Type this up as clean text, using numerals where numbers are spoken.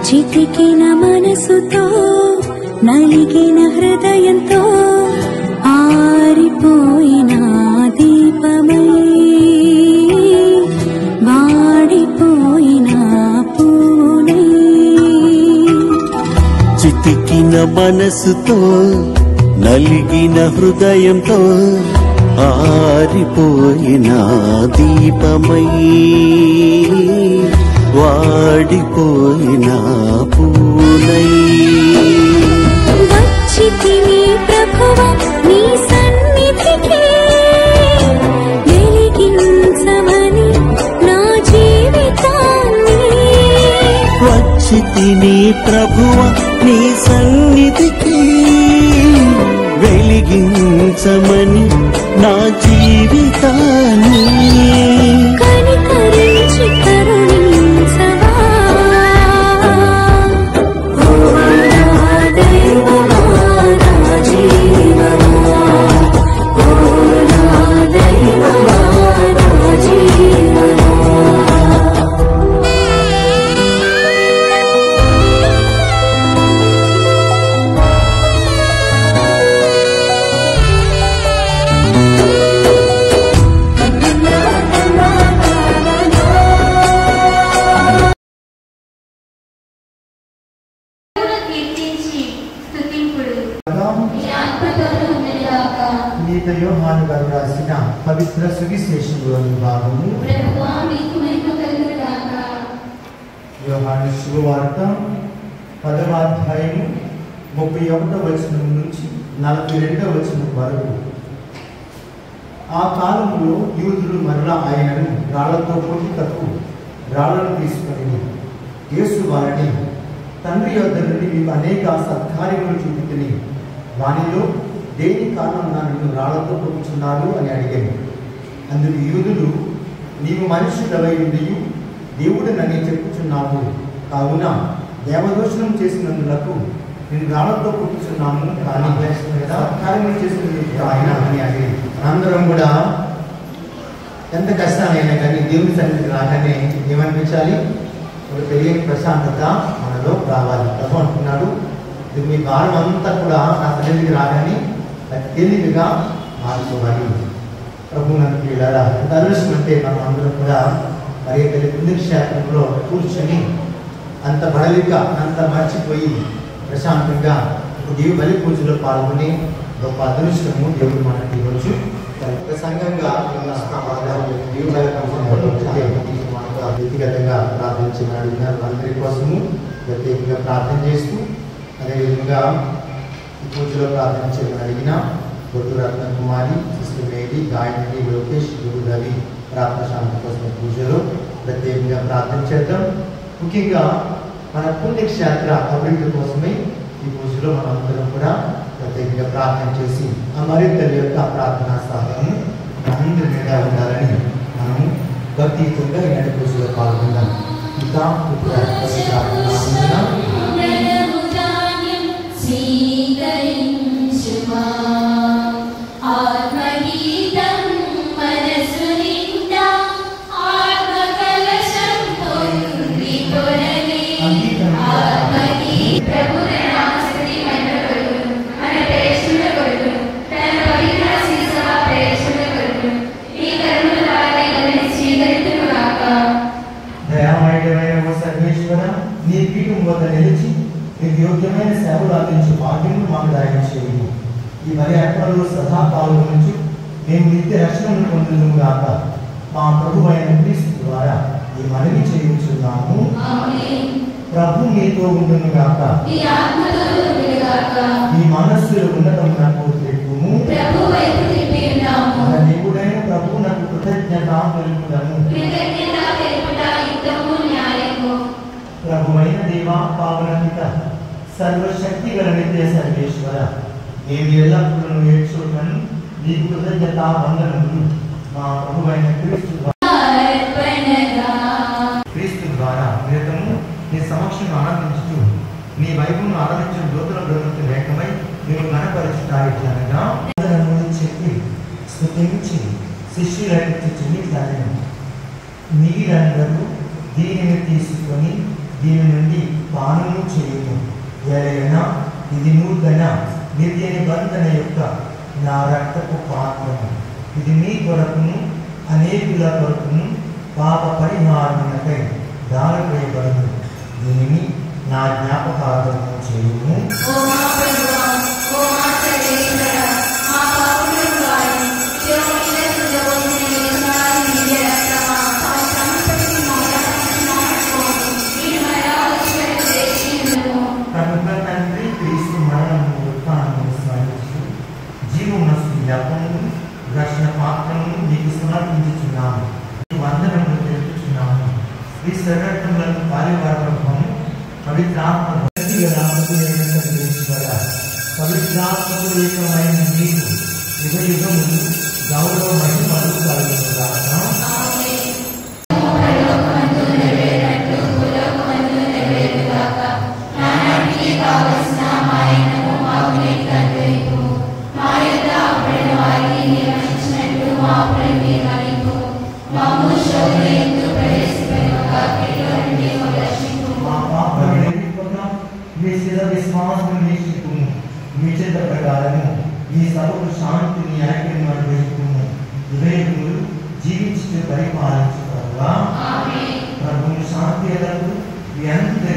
చితికిన మనసుతో నలిగిన హృదయంతో ఆరిపోయిన దీపమై వాడిపోయిన పూనై. చితికిన మనసుతో నలిగిన హృదయంతో ఆరిపోయిన దీపమై వాడిపోయిన పూనై. వచ్చితిని ప్రభువా నీ సన్నిధికి వెలిగించమని నా జీవితాన్ని. వచ్చితిని ప్రభువా నీ సన్నిధికి వెలిగించమని నా జీవితాన్ని. కనికరించి కరుణించవా దైవమా నా జీవమా, ఓ నా దైవమా నా జీవమా. యోహాను గారు రాసిన పవిత్ర సువిశేషంలోని భాగము. యోహాను శుభవార్త 10వ అధ్యాయము 31వ వచనం నుంచి 42వ వచనం వరకు. ఆ కాలంలో యూదులు మరలా ఆయనను రాళ్లతో కొట్టుటకు రాళ్లను తీసుకొని యేసు వారిని, తండ్రి యొద్ద నుండి మీకు అనేక సత్కార్యములు చూపుతుని వానిలో దేని కారణంగా నిన్ను రాళ్లతో కొట్టుచున్నారు అని అడిగాను. అందుకు యూదులు, నీవు మనుష్యుడవై ఉండి దేవుడినని చెప్పుచున్నావు, కావున దేవదోషణం చేసినందులకు నేను రాళ్లతో కొట్టుచున్నాము, కానీ సత్కార్యములు చేసినందుకు ఆయన అని అడిగాను. అందరం కూడా ఎంత కష్టాలైనా కానీ దేవుని సన్నిధికి రాగానే ఏమనిపించాలి? ఒక తెలియని ప్రశాంతత మనలో రావాలి. ప్రభు అంటున్నాడు, ఇది మీ భారం అంతా కూడా నా సన్నిధికి రాగానే తేలికగా మార్చుకోవాలి. ప్రభు నన్ను వెళ్ళారా ఎంత అదృష్టం అంటే మనం అందరం కూడా మరి పుణ్యక్షేత్రంలో కూర్చొని అంత బడలిక అంత మర్చిపోయి ప్రశాంతంగా దేవుడి బలి పూజలో పాల్గొని గొప్ప అదృష్టము దేవుడు మనకి ఇవ్వచ్చు. సంఘంగా వ్యక్తిగతంగా ప్రార్థించినాడు. అందరి కోసము ప్రత్యేకంగా ప్రార్థన చేస్తూ అదేవిధంగా ఈ పూజలో ప్రార్థించమని అడిగిన బొట్టు రత్న కుమారి, సిస్టర్ మేరీ, గాయత్రి, లోకేష్, గురు రవి ప్రార్థన శాంతి కోసం పూజలో ప్రత్యేకంగా ప్రార్థన చేద్దాం. ముఖ్యంగా మన పుణ్యక్షేత్ర అభివృద్ధి కోసమే ఈ పూజలో మనందరం కూడా ప్రత్యేకంగా ప్రార్థన చేసి ఆ మరియు తల్లి యొక్క ప్రార్థనా సహాయము అందరి మీద ఉండాలని మనము భక్తియుతంగా ఈనాటి పూజలో పాల్గొందాం. ఇంకా నీ పీఠం వద్ద నిలిచి నీకు యోగ్యమైన సేవలు అందించే భాగ్యము మాకు దయచేయండి. ఈ మరి అర్పణలో సదా పాల్గొనొచ్చు మేము నిత్య రక్షణను పొందుదుము గాక. మా ప్రభు అయిన క్రీస్తు ద్వారా ఈ మనవి చేయించున్నాము. ప్రభు మీతో ఉండును గాక. ఈ మనస్సులో ఉండటం నాకు తెలుపుము. మన దేవుడైన సర్వశక్తి గల నిత్య సర్వేశ్వర, నేను ఎల్లప్పుడూ ఏడ్చుకున్నాను నీ కృతజ్ఞత వందనములు మా ప్రభువైన క్రీస్తు ద్వారా నిరతము నీ సమక్షం ఆనందించుతూ నీ వైపును ఆరాధించిన దూతల బృందంతో ఏకమై నేను గణపరుచుతాయిట్లనగా చెప్పి స్తుతించి శిష్యులకు చెల్లిస్తాను. మీరందరూ దీనిని తీసుకొని దీని నుండి పానము చేయము. ఏలైనా ఇది నూతన నిత్య నిబంధన యొక్క నా రక్తపు పాత్రము. ఇది మీ కొరకును అనేకుల కొరకును పాప పరిహారమునకై దారవేయబడును. దీనిని నా జ్ఞాపకార్థము చేయుము. తండ్రి క్రీస్తు మరణము ఉత్థానమును స్మరించుతూ జీవమునసు జ్ఞాపకమును రక్షణ పాత్రను నీకు సమర్పించుచున్నాము. వందనములు తెలుపుచున్నాము. ఈ శరీరములను పాలివాడము పవిత్రాత్మకు పవిత్రాత్మకమైన నీకు యుగ యుగములు గౌరవ మహిమలు కలుగునుగాక. ఈ సభకు శాంతిని ఐక్యము వేసుకుము. వివేకులు జీవించి పరిపాలించుగా ప్రభువు శాంతి ఎదురు మీ అందరికీ